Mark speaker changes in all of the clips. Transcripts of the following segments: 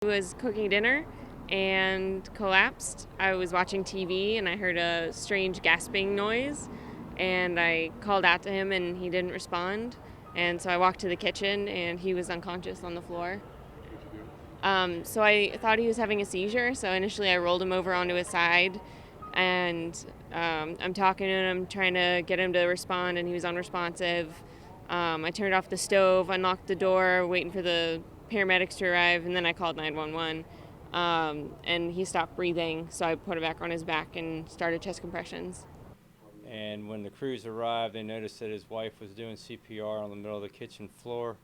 Speaker 1: I was cooking dinner and collapsed. I was watching TV and I heard a strange gasping noise, and I called out to him and he didn't respond. And so I walked to the kitchen and he was unconscious on the floor. So I thought he was having a seizure. So initially I rolled him over onto his side, and I'm talking to him, trying to get him to respond, and he was unresponsive. I turned off the stove, unlocked the door, waiting for the paramedics to arrive, and then I called 911. And he stopped breathing, so I put him back on his back and started chest compressions.
Speaker 2: And when the crews arrived, they noticed that his wife was doing CPR on the middle of the kitchen floor.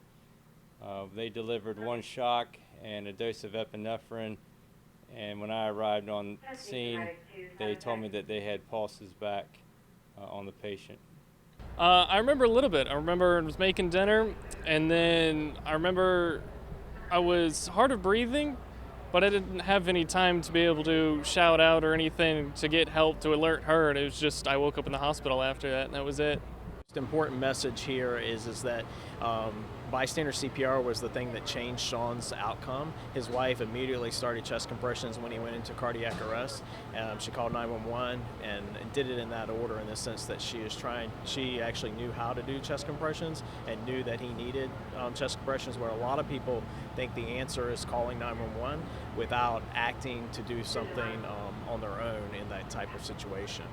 Speaker 2: They delivered one shock and a dose of epinephrine, and when I arrived on scene, they told me that they had pulses back on the patient.
Speaker 3: I remember a little bit. I remember I was making dinner, and then I remember I was hard of breathing, but I didn't have any time to be able to shout out or anything to get help to alert her. And it was just I woke up in the hospital after that, and that was it.
Speaker 4: The important message here is that bystander CPR was the thing that changed Sean's outcome. His wife immediately started chest compressions when he went into cardiac arrest. She called 911 and did it in that order, in the sense that she actually knew how to do chest compressions and knew that he needed chest compressions, where a lot of people think the answer is calling 911 without acting to do something on their own in that type of situation.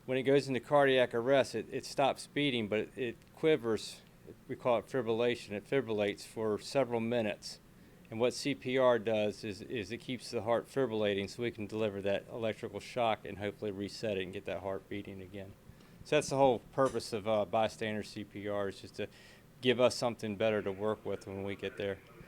Speaker 2: When it goes into cardiac arrest, it stops beating, but it quivers. We call it fibrillation. It fibrillates for several minutes. And what CPR does is it keeps the heart fibrillating, so we can deliver that electrical shock and hopefully reset it and get that heart beating again. So that's the whole purpose of bystander CPR, is just to give us something better to work with when we get there.